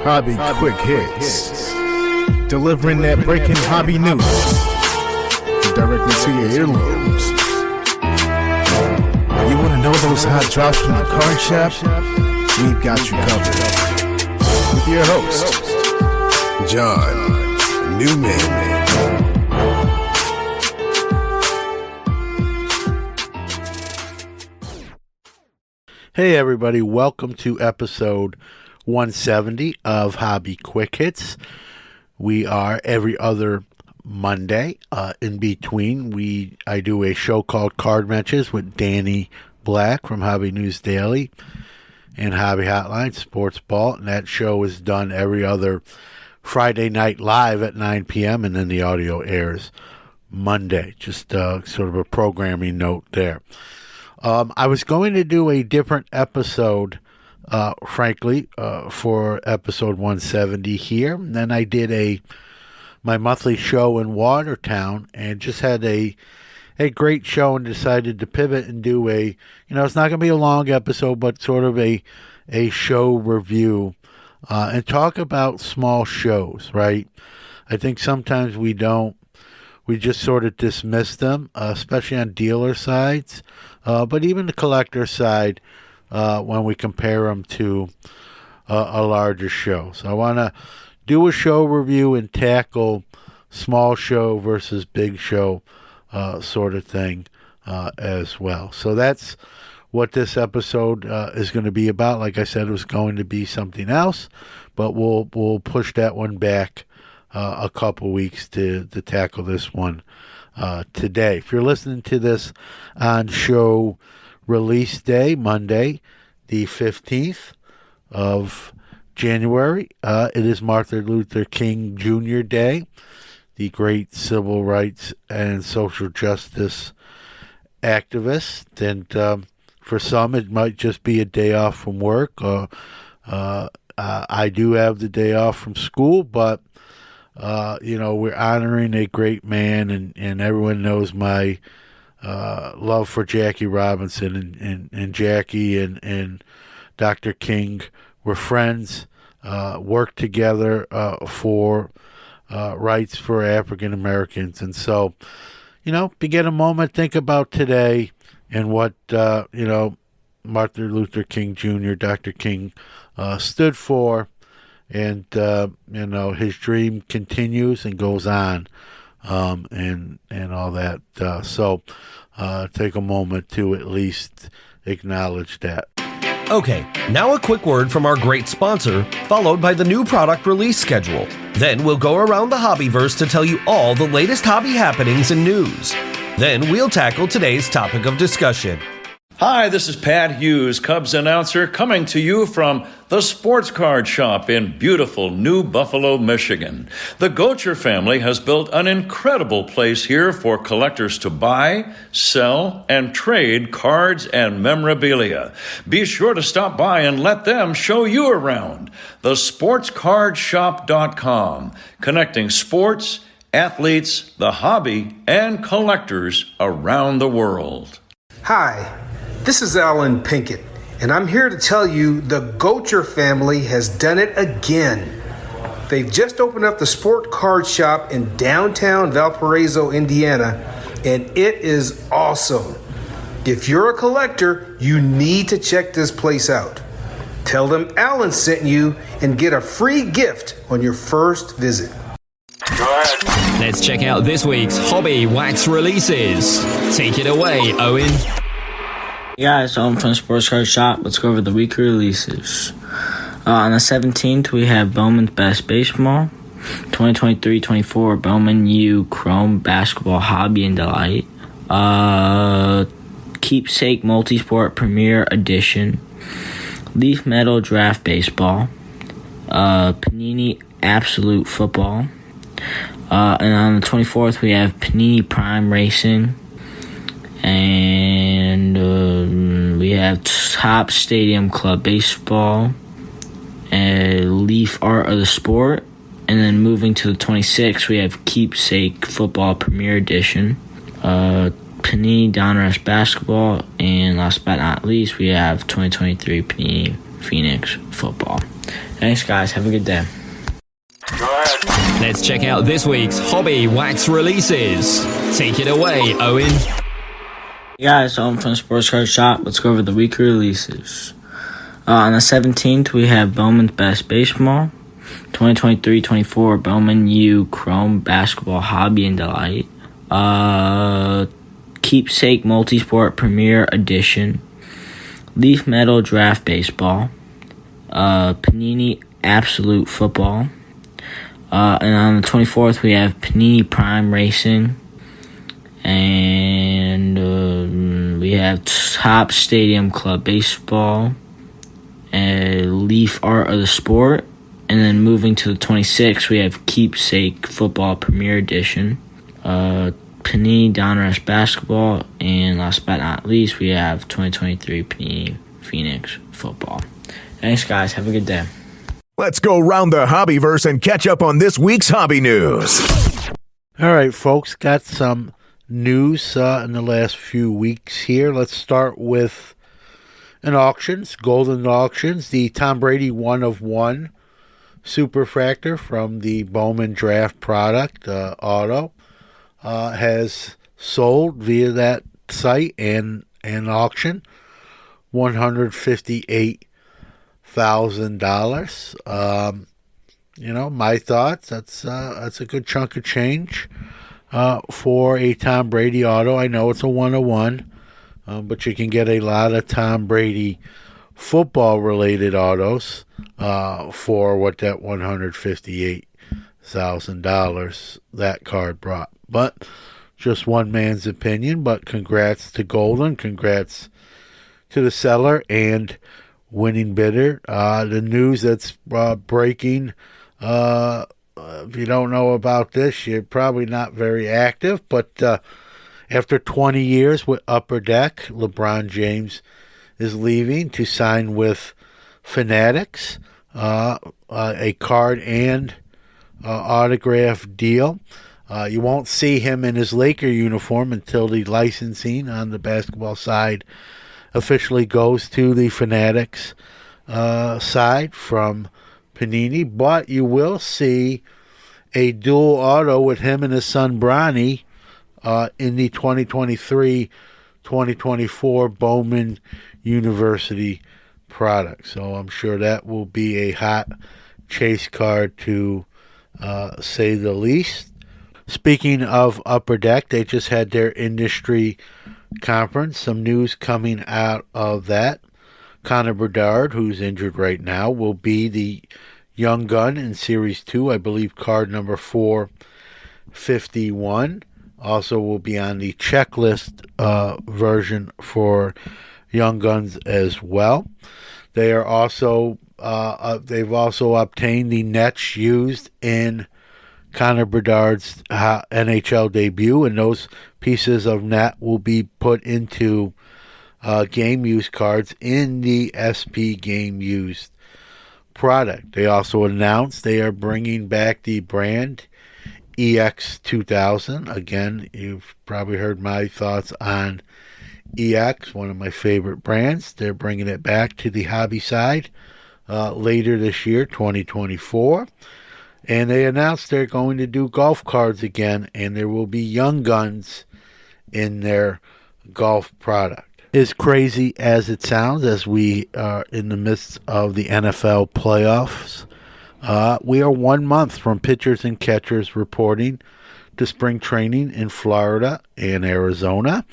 Hobby Quick Hits. Delivering that breaking hobby news directly to your earlobes. You want to know those hot drops from the card shop? We've got you covered. With your host, John Newman. Hey everybody, welcome to episode 170 of Hobby Quick Hits. We are every other Monday. In between, I do a show called Card Matches with Danny Black from Hobby News Daily and Hobby Hotline Sports Ball. And that show is done every other Friday night live at 9 p.m. and then the audio airs Monday. Just sort of a programming note there. I was going to do a different episode, frankly, for episode 170 here. And then I did my monthly show in Watertown and just had a great show and decided to pivot and do it's not going to be a long episode, but sort of a show review and talk about small shows, right? I think sometimes we just sort of dismiss them, especially on dealer sides. But even the collector side, when we compare them to a larger show. So I want to do a show review and tackle small show versus big show sort of thing as well. So that's what this episode is going to be about. Like I said, it was going to be something else, but we'll push that one back a couple weeks to tackle this one today. If you're listening to this on show release day, Monday, the 15th of January, it is Martin Luther King Jr. Day, the great civil rights and social justice activist. And for some, it might just be a day off from work. I do have the day off from school, but we're honoring a great man, and everyone knows my love for Jackie Robinson, and Jackie and Dr. King were friends, worked together for rights for African Americans. And so, begin a moment, think about today and what, Martin Luther King Jr., Dr. King, stood for. And, his dream continues and goes on, and all that. So take a moment to at least acknowledge that. Okay, now a quick word from our great sponsor, followed by the new product release schedule. Then we'll go around the hobbyverse to tell you all the latest hobby happenings and news. Then we'll tackle today's topic of discussion. Hi, this is Pat Hughes, Cubs announcer, coming to you from the Sports Card Shop in beautiful New Buffalo, Michigan. The Gocher family has built an incredible place here for collectors to buy, sell, and trade cards and memorabilia. Be sure to stop by and let them show you around. TheSportsCardShop.com, connecting sports, athletes, the hobby, and collectors around the world. Hi. This is Alan Pinkett, and I'm here to tell you the Gocher family has done it again. They've just opened up the Sport Card Shop in downtown Valparaiso, Indiana, and it is awesome. If you're a collector, you need to check this place out. Tell them Alan sent you and get a free gift on your first visit. Let's check out this week's Hobby Wax releases. Take it away, Owen. Hey guys, I'm from Sports Card Shop. Let's go over the weekly releases. On the 17th, we have Bowman's Best Baseball, 2023-24 Bowman U Chrome Basketball Hobby and Delight, Keepsake Multisport Premier Edition, Leaf Metal Draft Baseball, Panini Absolute Football, and on the 24th, we have Panini Prime Racing, and we have Top Stadium Club Baseball, and Leaf Art of the Sport, and then moving to the 26th, we have Keepsake Football Premier Edition, Panini Donruss Basketball, and last but not least, we have 2023 Panini Phoenix football. Thanks, guys. Have a good day. Let's check out this week's Hobby Wax releases. Take it away, Owen. Hey guys, I'm from Sports Card Shop. Let's go over the weekly releases. On the 17th, we have Bowman's Best Baseball. 2023-24 Bowman U Chrome Basketball Hobby and Delight. Keepsake Multisport Premier Edition. Leaf Metal Draft Baseball. Panini Absolute Football. And on the 24th, we have Panini Prime Racing. And we have Top Stadium Club Baseball. And Leaf Art of the Sport. And then moving to the 26th, we have Keepsake Football Premier Edition. Panini Donruss Basketball. And last but not least, we have 2023 Panini Phoenix Football. Thanks, guys. Have a good day. Let's go round the Hobbyverse and catch up on this week's hobby news. All right, folks, got some news in the last few weeks here. Let's start with Golden Auctions, the Tom Brady 1/1 Superfractor from the Bowman Draft product auto has sold via that site and auction $158,000. My thoughts, that's a good chunk of change for a Tom Brady auto. I know it's a 1/1, but you can get a lot of Tom Brady football related autos for what that $158,000 that card brought. But just one man's opinion. But congrats to Golden, congrats to the seller and winning bidder. The news that's breaking, if you don't know about this, you're probably not very active, but after 20 years with Upper Deck, LeBron James is leaving to sign with Fanatics, a card and autograph deal. You won't see him in his Laker uniform until the licensing on the basketball side officially goes to the Fanatics side from Panini, but you will see a dual auto with him and his son Bronny in the 2023-2024 Bowman University product. So I'm sure that will be a hot chase card to say the least. Speaking of Upper Deck, they just had their industry conference. Some news coming out of that. Connor Bedard, who's injured right now, will be the young gun in Series 2. I believe card number 451. Also will be on the checklist version for young guns as well. They are also they've also obtained the nets used in Connor Bedard's NHL debut, and those pieces of net will be put into game used cards in the SP game used product. They also announced they are bringing back the brand EX2000. Again, you've probably heard my thoughts on EX, one of my favorite brands. They're bringing it back to the hobby side later this year, 2024. And they announced they're going to do golf cards again, and there will be young guns in their golf product. As crazy as it sounds, as we are in the midst of the NFL playoffs, we are 1 month from pitchers and catchers reporting to spring training in Florida and Arizona.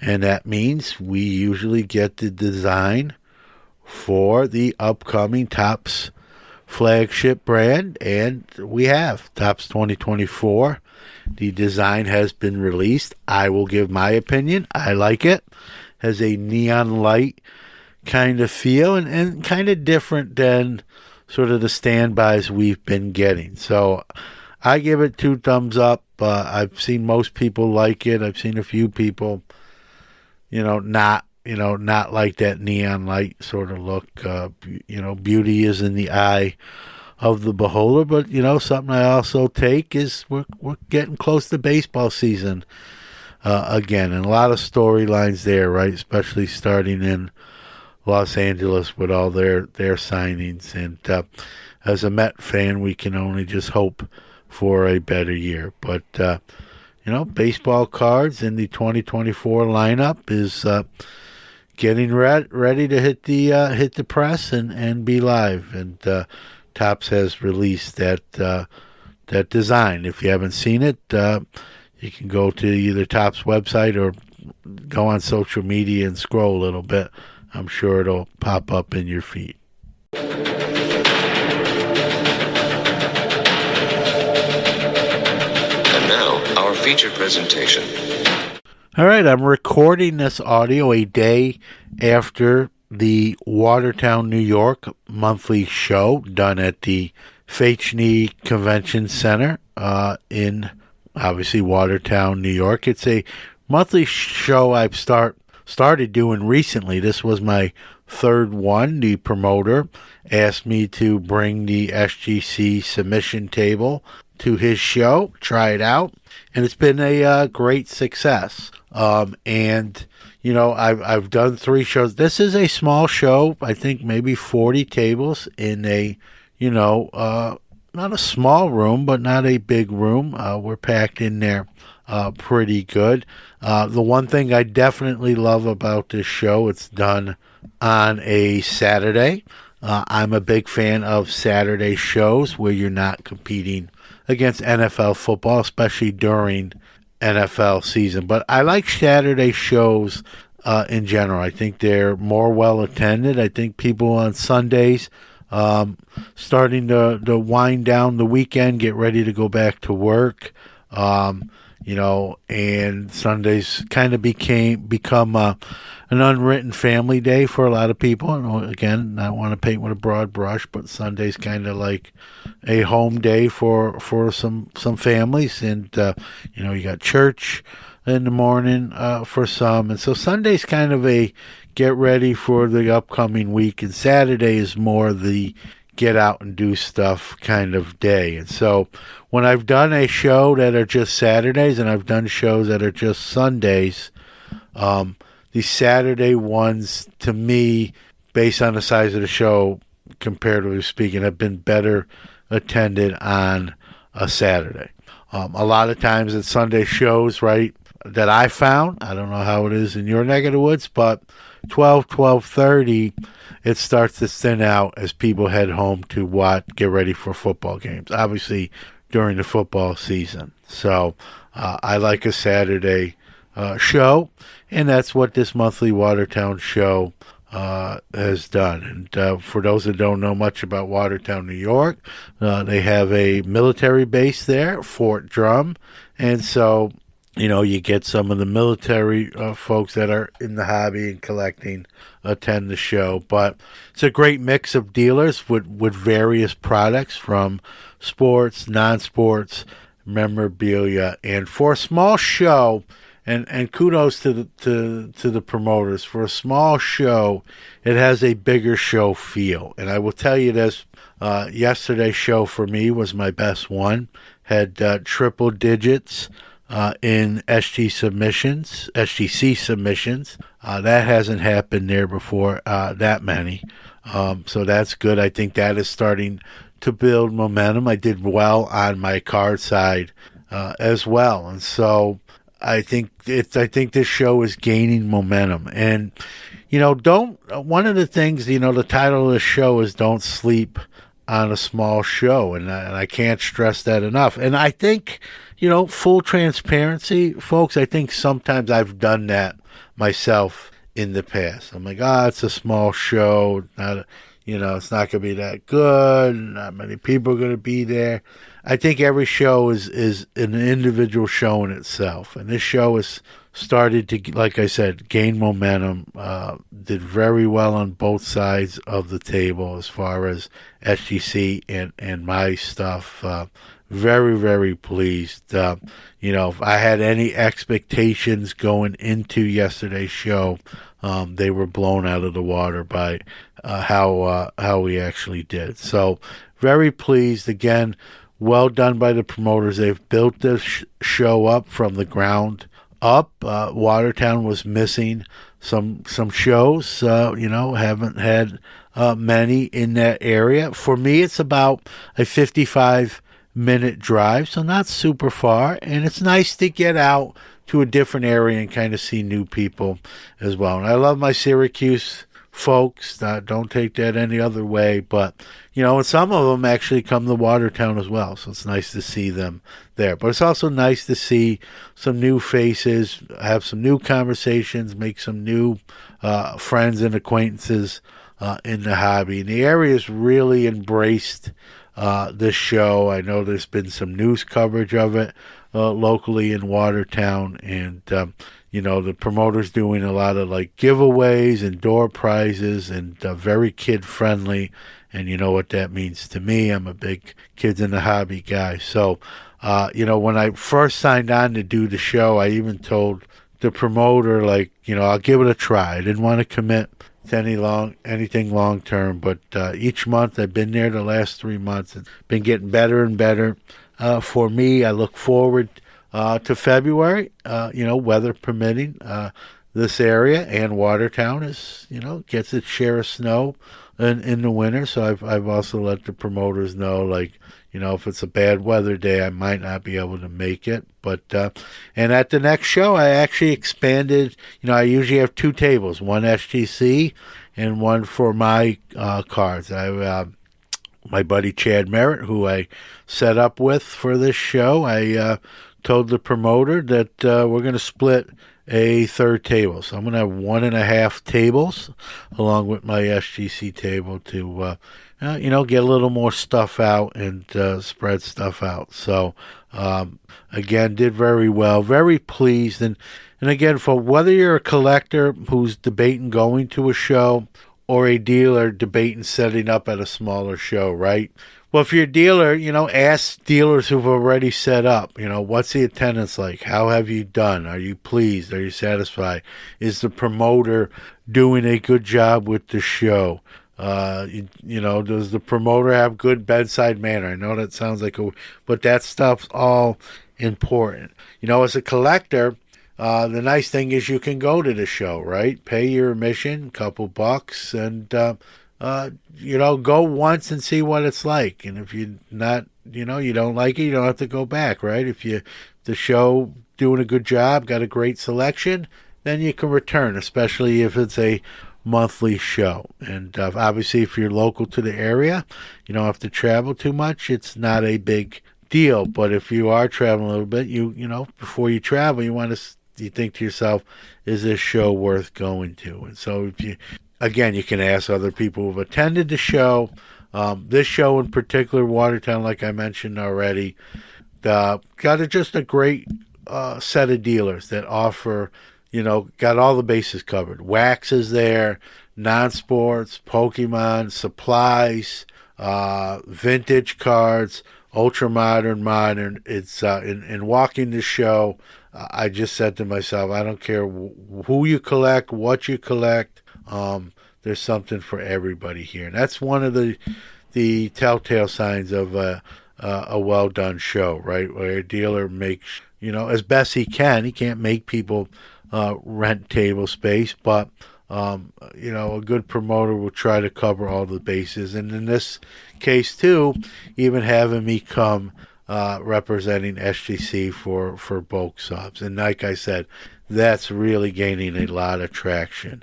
And that means we usually get the design for the upcoming Topps flagship brand, and we have Topps 2024. The design has been released. I will give my opinion. I like it. Has a neon light kind of feel and kind of different than sort of the standbys we've been getting. So I give it 2 thumbs up. I've seen most people like it. I've seen a few people, not like that neon light sort of look. Beauty is in the eye of the beholder. But, something I also take is we're getting close to baseball season again. And a lot of storylines there, right? Especially starting in Los Angeles with all their signings. And as a Met fan, we can only just hope for a better year. But, baseball cards in the 2024 lineup is getting ready to hit the press and be live. And Topps has released that design. If you haven't seen it, you can go to either Topps website or go on social media and scroll a little bit. I'm sure it'll pop up in your feed. And now, our featured presentation. All right, I'm recording this audio a day after the Watertown, New York monthly show done at the Fachny Convention Center in, obviously, Watertown, New York. It's a monthly show I've started doing recently. This was my third one. The promoter asked me to bring the SGC submission table to his show, try it out, and it's been a great success. And I've done 3 shows. This is a small show. I think maybe 40 tables in a, not a small room, but not a big room. We're packed in there pretty good. The one thing I definitely love about this show, it's done on a Saturday. I'm a big fan of Saturday shows where you're not competing against NFL football, especially during NFL season. But I like Saturday shows in general. I think they're more well attended. I think people on Sundays starting to wind down the weekend, get ready to go back to work. And Sundays kind of become an unwritten family day for a lot of people. And again, I want to paint with a broad brush, but Sunday's kind of like a home day for some families. And, you got church in the morning for some. And so Sunday's kind of a get ready for the upcoming week. And Saturday is more the get out and do stuff kind of day. And so when I've done a show that are just Saturdays and I've done shows that are just Sundays, the Saturday ones, to me, based on the size of the show, comparatively speaking, have been better attended on a Saturday. A lot of times at Sunday shows, right, that I found, I don't know how it is in your neck of the woods, but 12:30, it starts to thin out as people head home to get ready for football games, obviously during the football season. So I like a Saturday show, and that's what this monthly Watertown show has done. And for those that don't know much about Watertown, New York, they have a military base there, Fort Drum, and so you get some of the military folks that are in the hobby and collecting attend the show. But it's a great mix of dealers with various products from sports, non-sports, memorabilia. And for a small show, and kudos to the promoters, for a small show, it has a bigger show feel. And I will tell you this, yesterday's show for me was my best one. Had triple digits in SGC submissions. That hasn't happened there before, that many. So that's good. I think that is starting to build momentum. I did well on my card side as well. And so I think this show is gaining momentum. And, one of the things, the title of the show is Don't Sleep on a Small Show. And I can't stress that enough. And I think, full transparency, folks, I think sometimes I've done that myself in the past. I'm like, it's a small show. It's not going to be that good. Not many people are going to be there. I think every show is an individual show in itself. And this show has started to, like I said, gain momentum. Did very well on both sides of the table as far as SGC and my stuff. Very, very pleased. If I had any expectations going into yesterday's show, they were blown out of the water by how we actually did. So very pleased. Again, well done by the promoters. They've built this show up from the ground up. Watertown was missing some shows. Haven't had many in that area. For me, it's about a 55-minute drive, so not super far, and it's nice to get out to a different area and kind of see new people as well. And I love my Syracuse folks. Don't take that any other way, but and some of them actually come to Watertown as well, so it's nice to see them there. But it's also nice to see some new faces, have some new conversations, make some new friends and acquaintances in the hobby. And the area's really embraced this show. I know there's been some news coverage of it locally in Watertown, and the promoter's doing a lot of like giveaways and door prizes, and very kid friendly. And you know what that means to me. I'm a big kids in the hobby guy. So, when I first signed on to do the show, I even told the promoter, I'll give it a try. I didn't want to commit to anything long term, but each month I've been there the last 3 months. It's been getting better and better for me. I look forward to February, weather permitting. This area and Watertown gets its share of snow in the winter. So I've also let the promoters know, if it's a bad weather day, I might not be able to make it. But and at the next show, I actually expanded. I usually have 2 tables, one SGC and one for my cards. My buddy Chad Merritt, who I set up with for this show, I told the promoter that we're going to split a third table. So I'm going to have 1.5 tables along with my SGC table to, get a little more stuff out and spread stuff out. So, again, did very well, very pleased. And again, for whether you're a collector who's debating going to a show or a dealer debating setting up at a smaller show, right? Well, if you're a dealer, ask dealers who've already set up, what's the attendance like? How have you done? Are you pleased? Are you satisfied? Is the promoter doing a good job with the show? Does the promoter have good bedside manner? I know that sounds but that stuff's all important. As a collector, the nice thing is you can go to the show, right? Pay your admission, couple bucks, and go once and see what it's like. And if you're not, you don't like it, you don't have to go back, right? If the show doing a good job, got a great selection, then you can return, especially if it's a monthly show. And obviously, if you're local to the area, you don't have to travel too much. It's not a big deal. But if you are traveling a little bit, before you travel, you think to yourself, is this show worth going to? And so you can ask other people who've attended the show. This show in particular, Watertown, like I mentioned already, got just a great set of dealers that offer, got all the bases covered. Wax is there, non-sports, Pokemon, supplies, vintage cards, ultra modern. It's in walking the show, I just said to myself, I don't care who you collect, what you collect. There's something for everybody here, and that's one of the telltale signs of a well-done show, right? Where a dealer makes, as best he can. He can't make people rent table space, but a good promoter will try to cover all the bases. And in this case, too, even having me come representing SGC for bulk subs. And like I said, that's really gaining a lot of traction.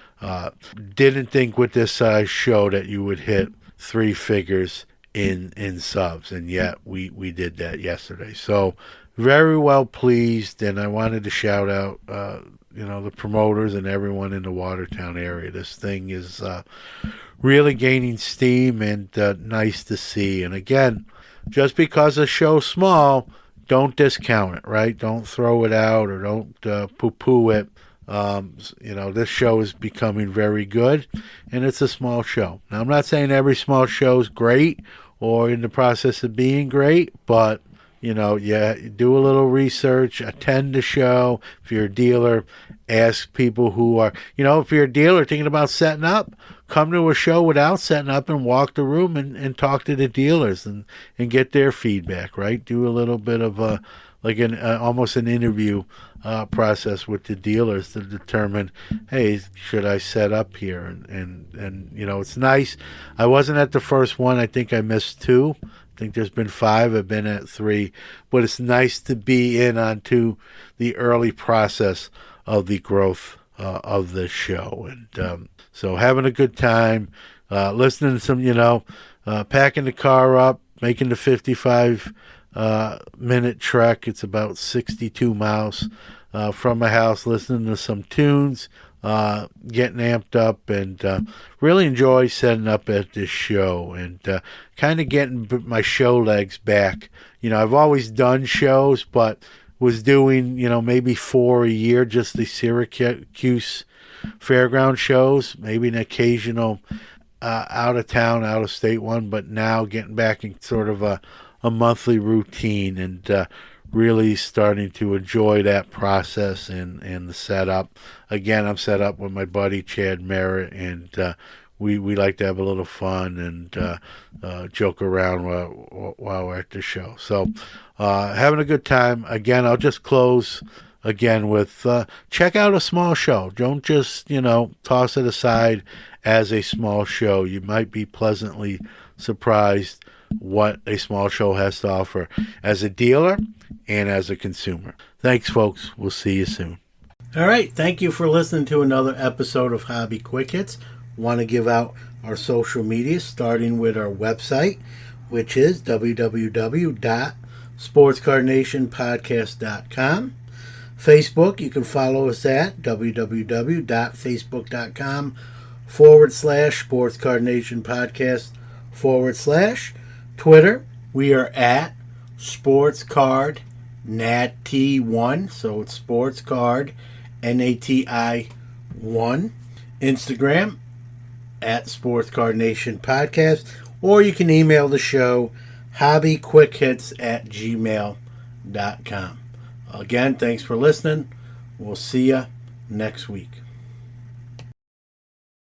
Didn't think with this size show that you would hit 3 figures in subs, and yet we did that yesterday. So very well pleased, and I wanted to shout out the promoters and everyone in the Watertown area. This thing is really gaining steam, and nice to see. And again, just because a show's small, don't discount it, right? Don't throw it out or don't poo-poo it. This show is becoming very good, and it's a small show. Now, I'm not saying every small show is great or in the process of being great, but do a little research, attend the show. If you're a dealer, ask people who are, if you're a dealer thinking about setting up, come to a show without setting up and walk the room and talk to the dealers and get their feedback, right? Do a little bit of almost an interview process with the dealers to determine, hey, should I set up here? And it's nice. I wasn't at the first one. I think I missed 2. I think there's been 5. I've been at 3. But it's nice to be in onto the early process of the growth of this show. And so having a good time, listening to some, packing the car up, making the 55 minute trek. It's about 62 miles from my house, listening to some tunes, getting amped up, and really enjoy setting up at this show and kind of getting my show legs back. I've always done shows, but was doing, maybe 4 a year, just the Syracuse fairground shows, maybe an occasional out of town, out of state one, but now getting back in sort of a monthly routine and really starting to enjoy that process and the setup. Again, I'm set up with my buddy Chad Merritt, and we like to have a little fun and joke around while we're at the show. So having a good time. Again, I'll just close again with check out a small show. Don't just, toss it aside as a small show. You might be pleasantly surprised what a small show has to offer as a dealer and as a consumer. Thanks, folks. We'll see you soon. All right. Thank you for listening to another episode of Hobby Quick Hits. Want to give out our social media, starting with our website, which is www.sportscardnationpodcast.com. Facebook, you can follow us at www.facebook.com/SportsCardNationPodcast/. Twitter, we are at SportsCardNati1, so it's SportsCard NATI1. Instagram, at SportsCardNationPodcast, or you can email the show, hobbyquickhits@gmail.com. Again, thanks for listening. We'll see you next week.